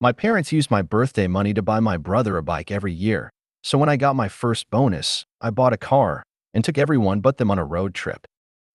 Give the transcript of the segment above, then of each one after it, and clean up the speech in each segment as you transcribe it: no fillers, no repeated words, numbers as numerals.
My parents used my birthday money to buy my brother a bike every year, so when I got my first bonus, I bought a car and took everyone but them on a road trip.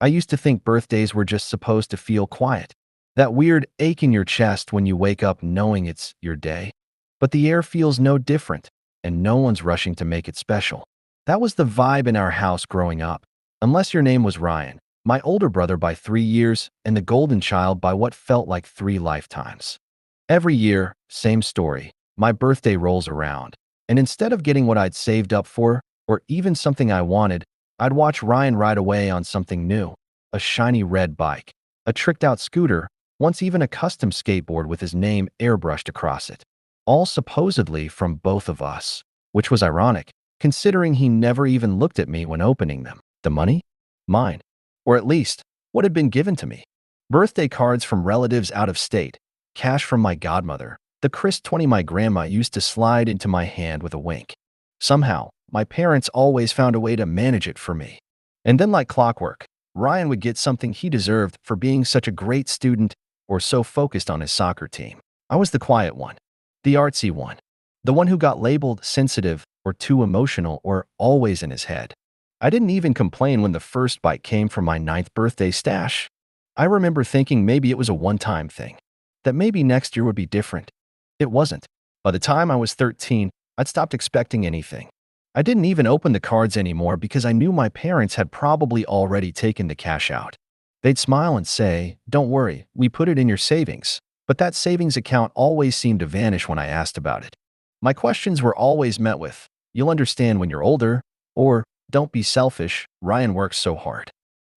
I used to think birthdays were just supposed to feel quiet. That weird ache in your chest when you wake up knowing it's your day. But the air feels no different, and no one's rushing to make it special. That was the vibe in our house growing up. Unless your name was Ryan, my older brother by 3 years, and the golden child by what felt like 3 lifetimes. Every year, same story. My birthday rolls around, and instead of getting what I'd saved up for, or even something I wanted, I'd watch Ryan ride away on something new. A shiny red bike, a tricked-out scooter, once even a custom skateboard with his name airbrushed across it. All supposedly from both of us, which was ironic, considering he never even looked at me when opening them. The money? Mine. Or at least, what had been given to me. Birthday cards from relatives out of state, cash from my godmother, the crisp 20 my grandma used to slide into my hand with a wink. Somehow, my parents always found a way to manage it for me. And then like clockwork, Ryan would get something he deserved for being such a great student or so focused on his soccer team. I was the quiet one, the artsy one, the one who got labeled sensitive or too emotional or always in his head. I didn't even complain when the first bite came from my ninth birthday stash. I remember thinking maybe it was a one-time thing, that maybe next year would be different. It wasn't. By the time I was 13, I'd stopped expecting anything. I didn't even open the cards anymore because I knew my parents had probably already taken the cash out. They'd smile and say, "Don't worry, we put it in your savings." But that savings account always seemed to vanish when I asked about it. My questions were always met with, "You'll understand when you're older," or "Don't be selfish, Ryan works so hard."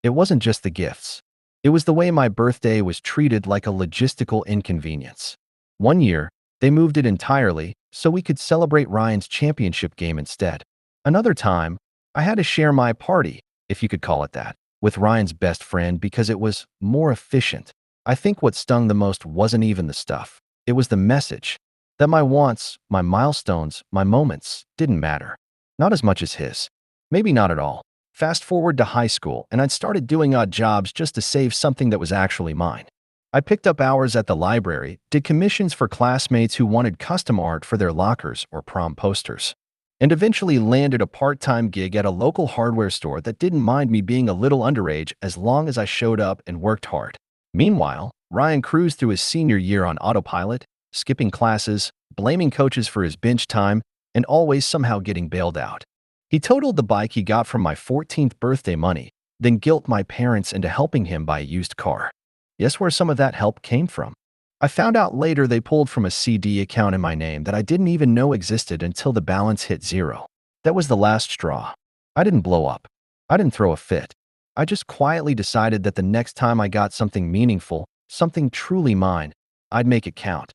It wasn't just the gifts. It was the way my birthday was treated like a logistical inconvenience. One year, they moved it entirely so we could celebrate Ryan's championship game instead. Another time, I had to share my party, if you could call it that, with Ryan's best friend because it was more efficient. I think what stung the most wasn't even the stuff. It was the message that my wants, my milestones, my moments didn't matter. Not as much as his. Maybe not at all. Fast forward to high school, and I'd started doing odd jobs just to save something that was actually mine. I picked up hours at the library, did commissions for classmates who wanted custom art for their lockers or prom posters, and eventually landed a part-time gig at a local hardware store that didn't mind me being a little underage as long as I showed up and worked hard. Meanwhile, Ryan cruised through his senior year on autopilot, skipping classes, blaming coaches for his bench time, and always somehow getting bailed out. He totaled the bike he got from my 14th birthday money, then guilt my parents into helping him buy a used car. Guess where some of that help came from? I found out later they pulled from a CD account in my name that I didn't even know existed until the balance hit zero. That was the last straw. I didn't blow up. I didn't throw a fit. I just quietly decided that the next time I got something meaningful, something truly mine, I'd make it count.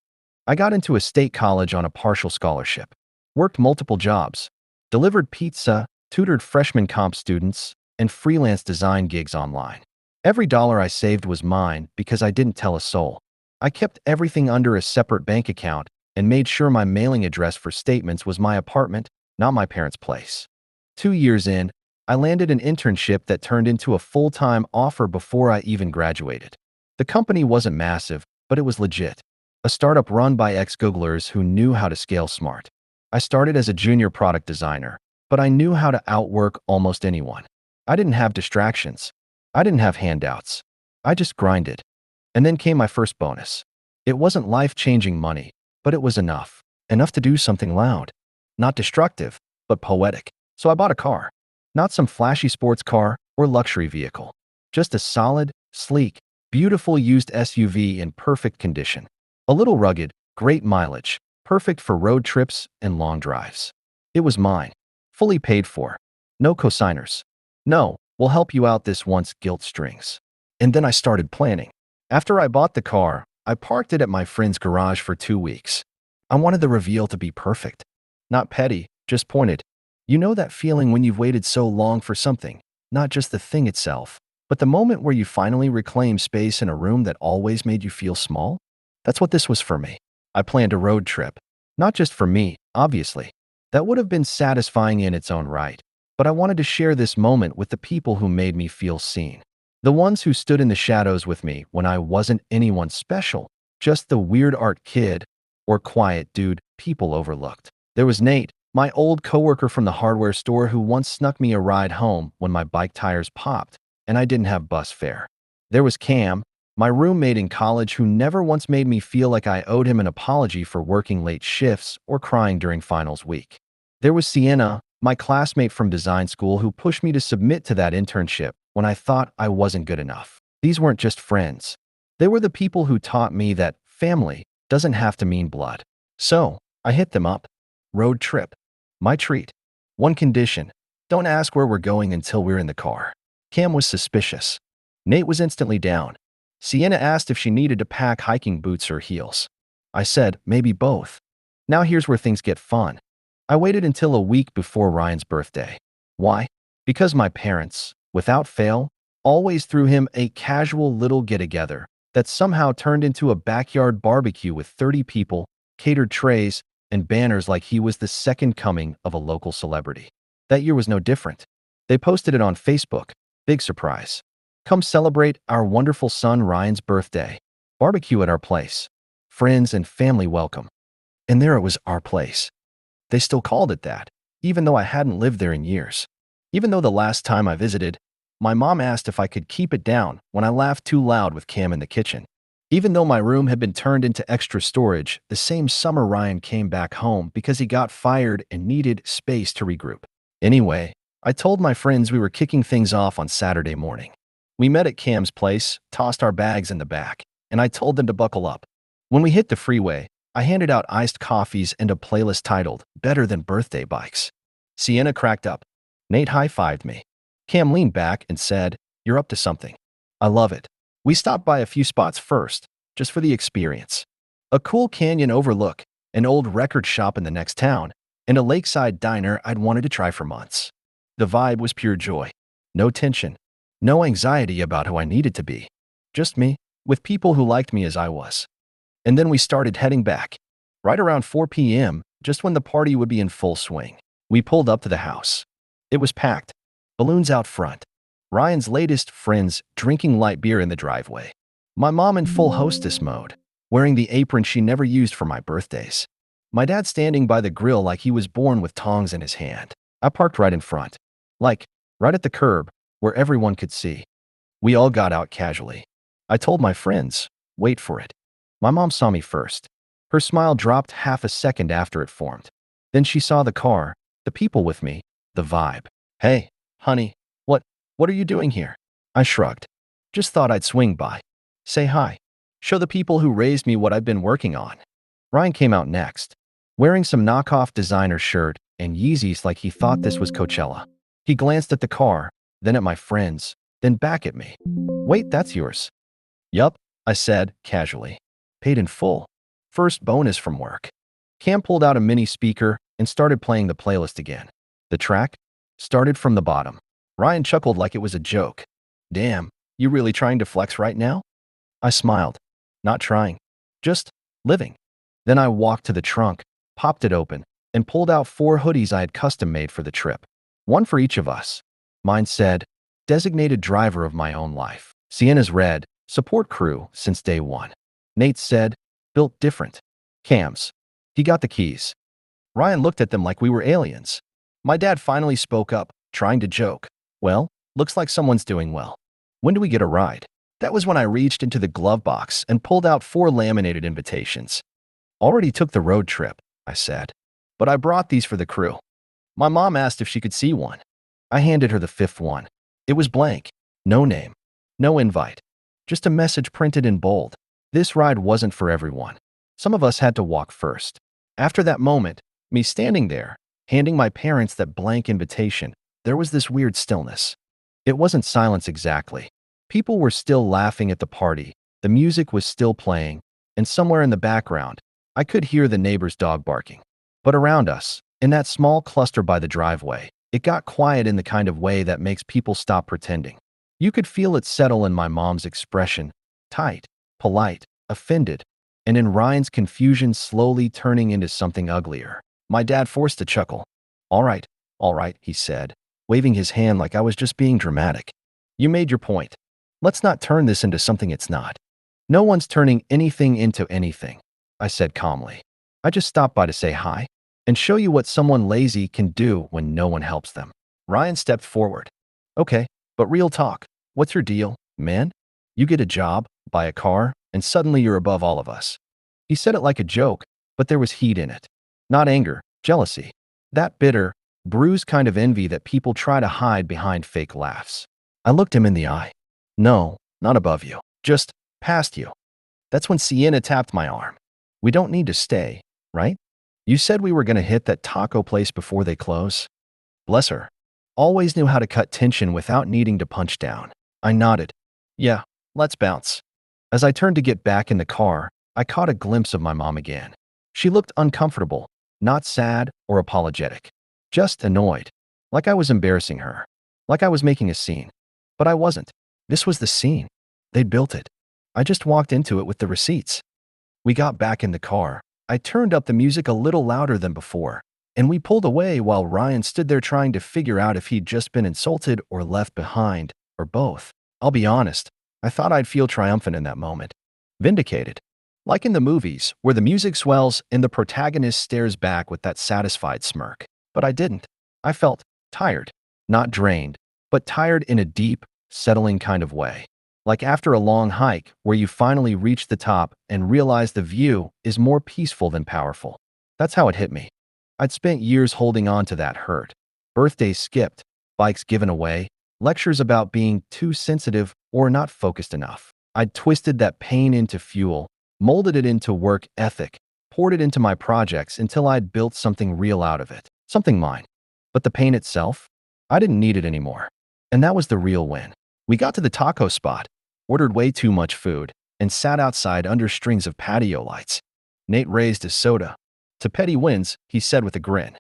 I got into a state college on a partial scholarship, worked multiple jobs, delivered pizza, tutored freshman comp students, and freelance design gigs online. Every dollar I saved was mine because I didn't tell a soul. I kept everything under a separate bank account and made sure my mailing address for statements was my apartment, not my parents' place. 2 years in, I landed an internship that turned into a full-time offer before I even graduated. The company wasn't massive, but it was legit. A startup run by ex-Googlers who knew how to scale smart. I started as a junior product designer, but I knew how to outwork almost anyone. I didn't have distractions. I didn't have handouts. I just grinded. And then came my first bonus. It wasn't life-changing money, but it was enough. Enough to do something loud. Not destructive, but poetic. So I bought a car. Not some flashy sports car or luxury vehicle. Just a solid, sleek, beautiful used SUV in perfect condition. A little rugged, great mileage, perfect for road trips and long drives. It was mine. Fully paid for. No cosigners. No, we'll help you out this once guilt strings. And then I started planning. After I bought the car, I parked it at my friend's garage for 2 weeks. I wanted the reveal to be perfect. Not petty, just pointed. You know that feeling when you've waited so long for something, not just the thing itself, but the moment where you finally reclaim space in a room that always made you feel small? That's what this was for me. I planned a road trip. Not just for me, obviously. That would have been satisfying in its own right. But I wanted to share this moment with the people who made me feel seen. The ones who stood in the shadows with me when I wasn't anyone special, just the weird art kid or quiet dude people overlooked. There was Nate, my old coworker from the hardware store who once snuck me a ride home when my bike tires popped and I didn't have bus fare. There was Cam, my roommate in college who never once made me feel like I owed him an apology for working late shifts or crying during finals week. There was Sienna, my classmate from design school who pushed me to submit to that internship when I thought I wasn't good enough. These weren't just friends. They were the people who taught me that family doesn't have to mean blood. So, I hit them up. Road trip. My treat. One condition. Don't ask where we're going until we're in the car. Cam was suspicious. Nate was instantly down. Sienna asked if she needed to pack hiking boots or heels. I said, maybe both. Now here's where things get fun. I waited until a week before Ryan's birthday. Why? Because my parents, without fail, always threw him a casual little get-together that somehow turned into a backyard barbecue with 30 people, catered trays, and banners like he was the second coming of a local celebrity. That year was no different. They posted it on Facebook. Big surprise. Come celebrate our wonderful son Ryan's birthday. Barbecue at our place. Friends and family welcome. And there it was, our place. They still called it that, even though I hadn't lived there in years. Even though the last time I visited, my mom asked if I could keep it down when I laughed too loud with Cam in the kitchen. Even though my room had been turned into extra storage, the same summer Ryan came back home because he got fired and needed space to regroup. Anyway, I told my friends we were kicking things off on Saturday morning. We met at Cam's place, tossed our bags in the back, and I told them to buckle up. When we hit the freeway, I handed out iced coffees and a playlist titled, Better Than Birthday Bikes. Sienna cracked up. Nate high-fived me. Cam leaned back and said, "You're up to something." I love it. We stopped by a few spots first, just for the experience. A cool canyon overlook, an old record shop in the next town, and a lakeside diner I'd wanted to try for months. The vibe was pure joy. No tension. No anxiety about who I needed to be. Just me, with people who liked me as I was. And then we started heading back. Right around 4 p.m., just when the party would be in full swing, we pulled up to the house. It was packed. Balloons out front. Ryan's latest friends drinking light beer in the driveway. My mom in full hostess mode, wearing the apron she never used for my birthdays. My dad standing by the grill like he was born with tongs in his hand. I parked right in front. Like, right at the curb, where everyone could see. We all got out casually. I told my friends, wait for it. My mom saw me first. Her smile dropped half a second after it formed. Then she saw the car, the people with me, the vibe. "Hey, honey, what are you doing here?" I shrugged. "Just thought I'd swing by. Say hi. Show the people who raised me what I've been working on." Ryan came out next, wearing some knockoff designer shirt and Yeezys like he thought this was Coachella. He glanced at the car, then at my friends, then back at me. "Wait, that's yours." "Yup," I said, casually. "Paid in full. First bonus from work." Cam pulled out a mini speaker and started playing the playlist again. The track started from the bottom. Ryan chuckled like it was a joke. "Damn, you really trying to flex right now?" I smiled. "Not trying. Just living." Then I walked to the trunk, popped it open, and pulled out 4 hoodies I had custom made for the trip. One for each of us. Mine said, "Designated driver of my own life." Sienna's read, "Support crew since day one." Nate said, "Built different." Cam's. He got the keys. Ryan looked at them like we were aliens. My dad finally spoke up, trying to joke. "Well, looks like someone's doing well. When do we get a ride?" That was when I reached into the glove box and pulled out 4 laminated invitations. "Already took the road trip," I said. "But I brought these for the crew." My mom asked if she could see one. I handed her the 5th one. It was blank. No name. No invite. Just a message printed in bold. This ride wasn't for everyone. Some of us had to walk first. After that moment, me standing there, handing my parents that blank invitation, there was this weird stillness. It wasn't silence exactly. People were still laughing at the party, the music was still playing, and somewhere in the background, I could hear the neighbor's dog barking. But around us, in that small cluster by the driveway, it got quiet in the kind of way that makes people stop pretending. You could feel it settle in my mom's expression, tight, polite, offended, and in Ryan's confusion slowly turning into something uglier. My dad forced a chuckle. All right, he said, waving his hand like I was just being dramatic. "You made your point. Let's not turn this into something it's not." "No one's turning anything into anything," I said calmly. I just stopped by to say hi and show you what someone lazy can do when no one helps them. Ryan stepped forward. Okay, but real talk. What's your deal, man? You get a job, buy a car, and suddenly you're above all of us. He said it like a joke, but there was heat in it. Not anger, jealousy. That bitter, bruised kind of envy that people try to hide behind fake laughs. I looked him in the eye. No, not above you. Just past you. That's when Sienna tapped my arm. We don't need to stay, right? You said we were going to hit that taco place before they close. Bless her. Always knew how to cut tension without needing to punch down. I nodded. Yeah, let's bounce. As I turned to get back in the car, I caught a glimpse of my mom again. She looked uncomfortable, not sad or apologetic, just annoyed, like I was embarrassing her, like I was making a scene. But I wasn't. This was the scene. They'd built it. I just walked into it with the receipts. We got back in the car. I turned up the music a little louder than before, and we pulled away while Ryan stood there trying to figure out if he'd just been insulted or left behind, or both. I'll be honest, I thought I'd feel triumphant in that moment. Vindicated. Like in the movies, where the music swells and the protagonist stares back with that satisfied smirk. But I didn't. I felt tired. Not drained, but tired in a deep, settling kind of way. Like after a long hike where you finally reach the top and realize the view is more peaceful than powerful. That's how it hit me. I'd spent years holding on to that hurt. Birthdays skipped, bikes given away, lectures about being too sensitive or not focused enough. I'd twisted that pain into fuel, molded it into work ethic, poured it into my projects until I'd built something real out of it, something mine. But the pain itself, I didn't need it anymore. And that was the real win. We got to the taco spot, ordered way too much food, and sat outside under strings of patio lights. Nate raised his soda. To petty wins, he said with a grin.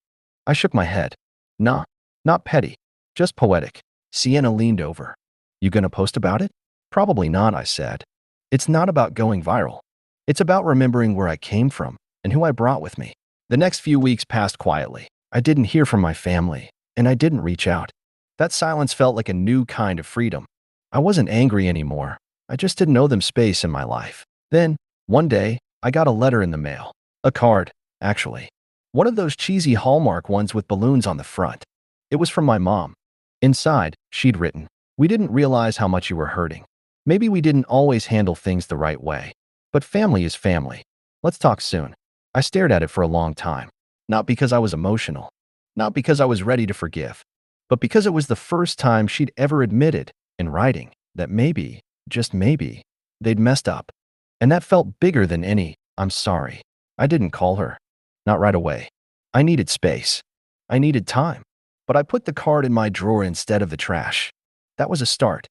I shook my head. Nah, not petty, just poetic. Sienna leaned over. You gonna post about it? Probably not, I said. It's not about going viral. It's about remembering where I came from and who I brought with me. The next few weeks passed quietly. I didn't hear from my family, and I didn't reach out. That silence felt like a new kind of freedom. I wasn't angry anymore. I just didn't owe them space in my life. Then, one day, I got a letter in the mail. A card, actually. One of those cheesy Hallmark ones with balloons on the front. It was from my mom. Inside, she'd written, "We didn't realize how much you were hurting. Maybe we didn't always handle things the right way. But family is family. Let's talk soon." I stared at it for a long time. Not because I was emotional. Not because I was ready to forgive. But because it was the first time she'd ever admitted, in writing, that maybe, just maybe, they'd messed up. And that felt bigger than any, "I'm sorry." I didn't call her. Not right away. I needed space. I needed time. But I put the card in my drawer instead of the trash. That was a start.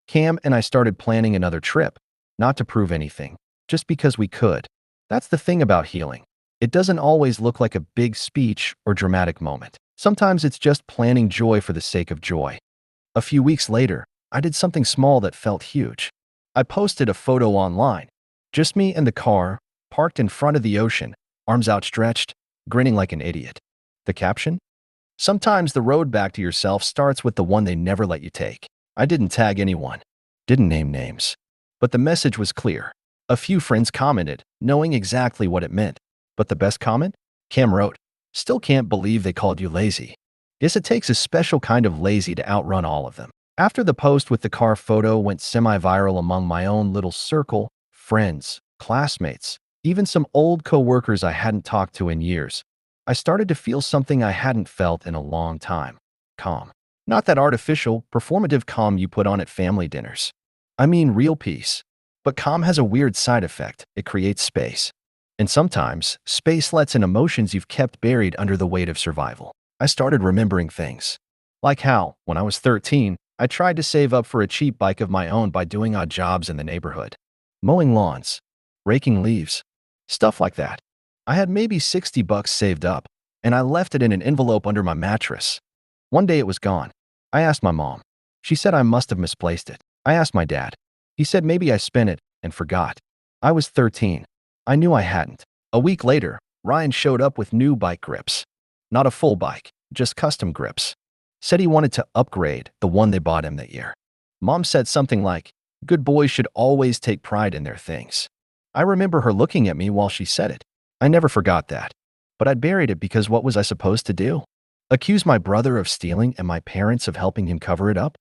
Cam and I started planning another trip. Not to prove anything. Just because we could. That's the thing about healing. It doesn't always look like a big speech or dramatic moment. Sometimes it's just planning joy for the sake of joy. A few weeks later, I did something small that felt huge. I posted a photo online. Just me and the car, parked in front of the ocean, arms outstretched, grinning like an idiot. The caption? Sometimes the road back to yourself starts with the one they never let you take. I didn't tag anyone. Didn't name names. But the message was clear. A few friends commented, knowing exactly what it meant. But the best comment? Cam wrote, "Still can't believe they called you lazy. Guess it takes a special kind of lazy to outrun all of them." After the post with the car photo went semi-viral among my own little circle, friends, classmates, even some old co-workers I hadn't talked to in years, I started to feel something I hadn't felt in a long time. Calm. Not that artificial, performative calm you put on at family dinners. I mean real peace. But calm has a weird side effect. It creates space. And sometimes, space lets in emotions you've kept buried under the weight of survival. I started remembering things. Like how, when I was 13, I tried to save up for a cheap bike of my own by doing odd jobs in the neighborhood. Mowing lawns, raking leaves, stuff like that. I had maybe $60 saved up, and I left it in an envelope under my mattress. One day it was gone. I asked my mom. She said I must have misplaced it. I asked my dad. He said maybe I spent it and forgot. I was 13. I knew I hadn't. A week later, Ryan showed up with new bike grips. Not a full bike, just custom grips. Said he wanted to upgrade the one they bought him that year. Mom said something like, "Good boys should always take pride in their things." I remember her looking at me while she said it. I never forgot that. But I'd buried it because what was I supposed to do? Accuse my brother of stealing and my parents of helping him cover it up?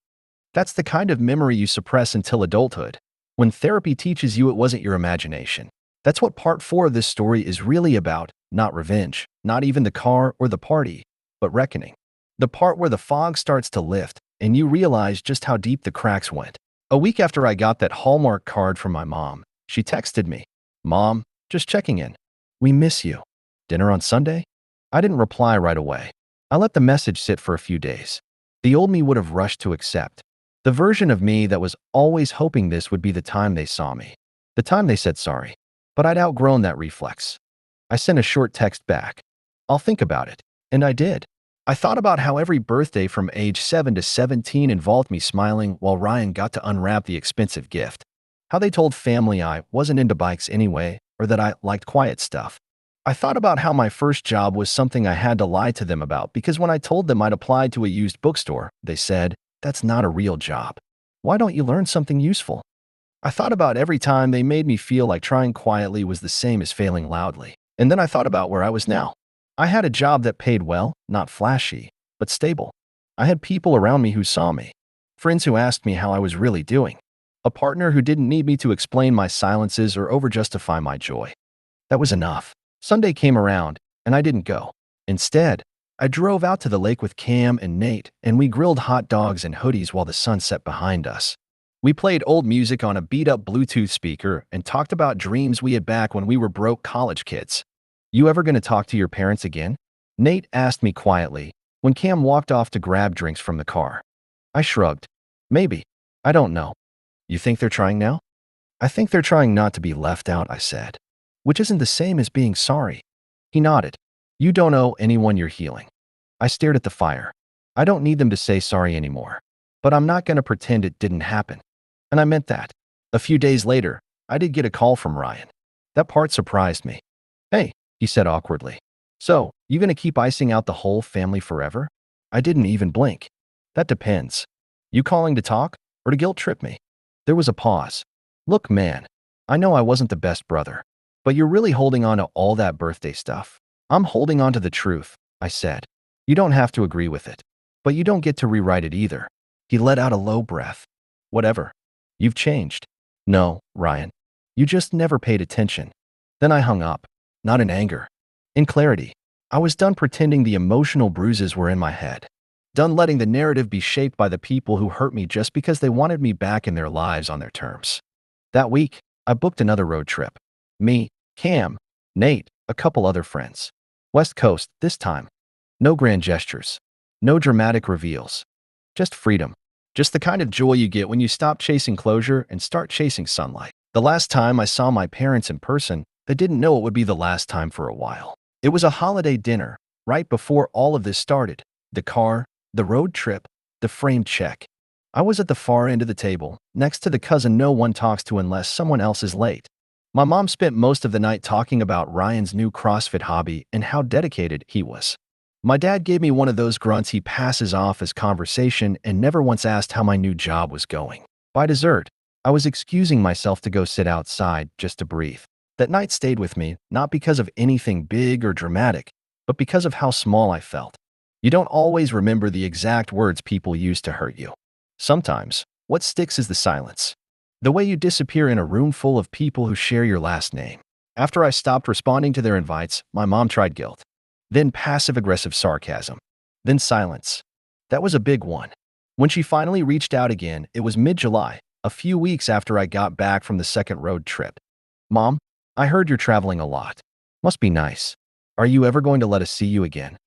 That's the kind of memory you suppress until adulthood, when therapy teaches you it wasn't your imagination. That's what part 4 of this story is really about, not revenge, not even the car or the party, but reckoning. The part where the fog starts to lift and you realize just how deep the cracks went. A week after I got that Hallmark card from my mom, she texted me, "Mom, just checking in. We miss you. Dinner on Sunday?" I didn't reply right away. I let the message sit for a few days. The old me would have rushed to accept. The version of me that was always hoping this would be the time they saw me. The time they said sorry. But I'd outgrown that reflex. I sent a short text back. "I'll think about it." And I did. I thought about how every birthday from age 7 to 17 involved me smiling while Ryan got to unwrap the expensive gift. How they told family I wasn't into bikes anyway, or that I liked quiet stuff. I thought about how my first job was something I had to lie to them about because when I told them I'd applied to a used bookstore, they said, "That's not a real job. Why don't you learn something useful?" I thought about every time they made me feel like trying quietly was the same as failing loudly. And then I thought about where I was now. I had a job that paid well, not flashy, but stable. I had people around me who saw me, friends who asked me how I was really doing, a partner who didn't need me to explain my silences or overjustify my joy. That was enough. Sunday came around, and I didn't go. Instead, I drove out to the lake with Cam and Nate, and we grilled hot dogs and hoodies while the sun set behind us. We played old music on a beat-up Bluetooth speaker and talked about dreams we had back when we were broke college kids. "You ever gonna talk to your parents again?" Nate asked me quietly when Cam walked off to grab drinks from the car. I shrugged. "Maybe. I don't know." "You think they're trying now?" "I think they're trying not to be left out," I said. "Which isn't the same as being sorry." He nodded. "You don't owe anyone your healing." I stared at the fire. "I don't need them to say sorry anymore. But I'm not gonna pretend it didn't happen." And I meant that. A few days later, I did get a call from Ryan. That part surprised me. "Hey," he said awkwardly. "So, you gonna keep icing out the whole family forever?" I didn't even blink. "That depends. You calling to talk or to guilt trip me?" There was a pause. "Look, man, I know I wasn't the best brother, but you're really holding on to all that birthday stuff." "I'm holding on to the truth," I said. "You don't have to agree with it, but you don't get to rewrite it either." He let out a low breath. "Whatever. You've changed." "No, Ryan. You just never paid attention." Then I hung up, not in anger, in clarity. I was done pretending the emotional bruises were in my head. Done letting the narrative be shaped by the people who hurt me just because they wanted me back in their lives on their terms. That week, I booked another road trip. Me, Cam, Nate, a couple other friends. West Coast, this time. No grand gestures. No dramatic reveals. Just freedom. Just the kind of joy you get when you stop chasing closure and start chasing sunlight. The last time I saw my parents in person, they didn't know it would be the last time for a while. It was a holiday dinner, right before all of this started. The car, the road trip, the framed check. I was at the far end of the table, next to the cousin no one talks to unless someone else is late. My mom spent most of the night talking about Ryan's new CrossFit hobby and how dedicated he was. My dad gave me one of those grunts he passes off as conversation and never once asked how my new job was going. By dessert, I was excusing myself to go sit outside just to breathe. That night stayed with me, not because of anything big or dramatic, but because of how small I felt. You don't always remember the exact words people use to hurt you. Sometimes, what sticks is the silence. The way you disappear in a room full of people who share your last name. After I stopped responding to their invites, my mom tried guilt. Then passive-aggressive sarcasm. Then silence. That was a big one. When she finally reached out again, it was mid-July, a few weeks after I got back from the second road trip. "Mom, I heard you're traveling a lot. Must be nice. Are you ever going to let us see you again?"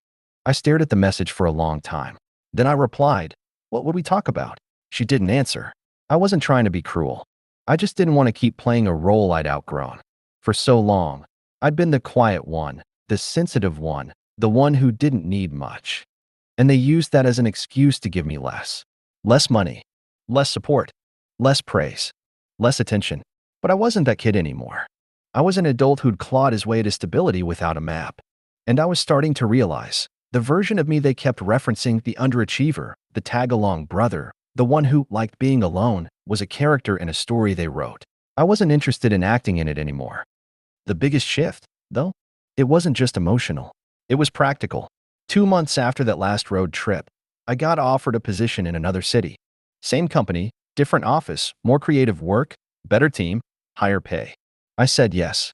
I stared at the message for a long time. Then I replied, "What would we talk about?" She didn't answer. I wasn't trying to be cruel. I just didn't want to keep playing a role I'd outgrown. For so long, I'd been the quiet one, the sensitive one, the one who didn't need much. And they used that as an excuse to give me less. Less money, less support, less praise, less attention. But I wasn't that kid anymore. I was an adult who'd clawed his way to stability without a map. And I was starting to realize the version of me they kept referencing, the underachiever, the tag-along brother, the one who liked being alone, was a character in a story they wrote. I wasn't interested in acting in it anymore. The biggest shift, though, It wasn't just emotional. It was practical. 2 months after that last road trip, I got offered a position in another city. Same company, different office, more creative work, better team, higher pay. I said yes.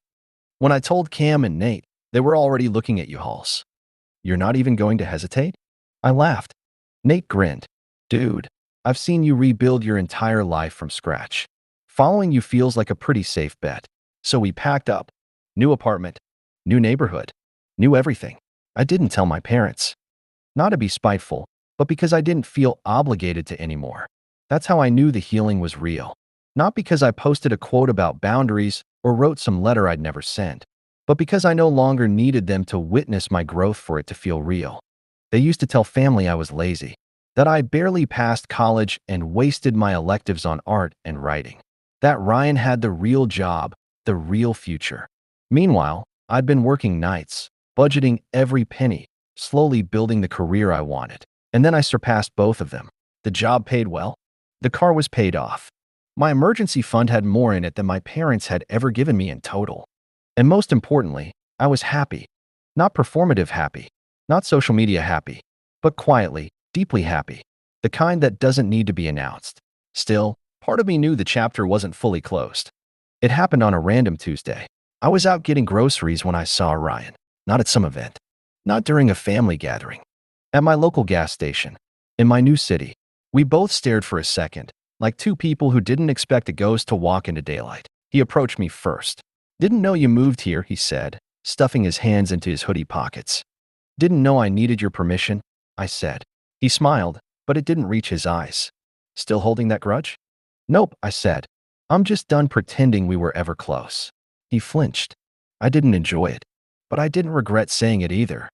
When I told Cam and Nate, they were already looking at U-Hauls. You're not even going to hesitate? I laughed. Nate grinned. Dude, I've seen you rebuild your entire life from scratch. Following you feels like a pretty safe bet. So we packed up. New apartment, new neighborhood, new everything. I didn't tell my parents. Not to be spiteful, but because I didn't feel obligated to anymore. That's how I knew the healing was real. Not because I posted a quote about boundaries or wrote some letter I'd never sent, but because I no longer needed them to witness my growth for it to feel real. They used to tell family I was lazy, that I barely passed college and wasted my electives on art and writing, that Ryan had the real job, the real future. Meanwhile, I'd been working nights, budgeting every penny, slowly building the career I wanted. And then I surpassed both of them. The job paid well. The car was paid off. My emergency fund had more in it than my parents had ever given me in total. And most importantly, I was happy. Not performative happy, not social media happy, but quietly, deeply happy. The kind that doesn't need to be announced. Still, part of me knew the chapter wasn't fully closed. It happened on a random Tuesday. I was out getting groceries when I saw Ryan. Not at some event. Not during a family gathering. At my local gas station. In my new city. We both stared for a second, like two people who didn't expect a ghost to walk into daylight. He approached me first. Didn't know you moved here, he said, stuffing his hands into his hoodie pockets. Didn't know I needed your permission, I said. He smiled, but it didn't reach his eyes. Still holding that grudge? Nope, I said. I'm just done pretending we were ever close. He flinched. I didn't enjoy it, but I didn't regret saying it either.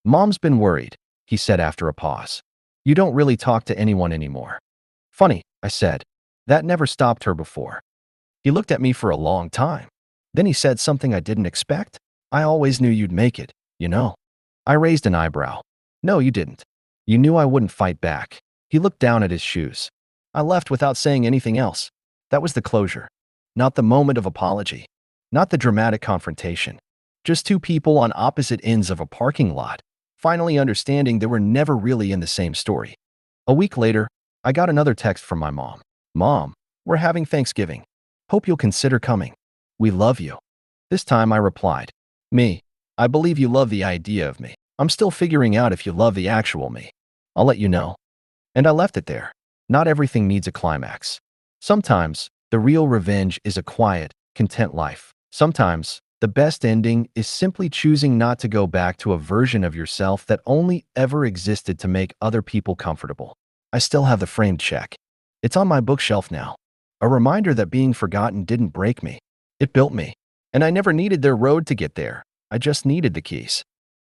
Mom's been worried, he said after a pause. You don't really talk to anyone anymore. Funny, I said. That never stopped her before. He looked at me for a long time. Then he said something I didn't expect. I always knew you'd make it, you know. I raised an eyebrow. No, you didn't. You knew I wouldn't fight back. He looked down at his shoes. I left without saying anything else. That was the closure. Not the moment of apology. Not the dramatic confrontation. Just two people on opposite ends of a parking lot, finally understanding they were never really in the same story. A week later, I got another text from my mom. Mom, we're having Thanksgiving. Hope you'll consider coming. We love you. This time I replied, me, I believe you love the idea of me. I'm still figuring out if you love the actual me. I'll let you know. And I left it there. Not everything needs a climax. Sometimes, the real revenge is a quiet, content life. Sometimes, the best ending is simply choosing not to go back to a version of yourself that only ever existed to make other people comfortable. I still have the framed check. It's on my bookshelf now. A reminder that being forgotten didn't break me. It built me. And I never needed their road to get there. I just needed the keys.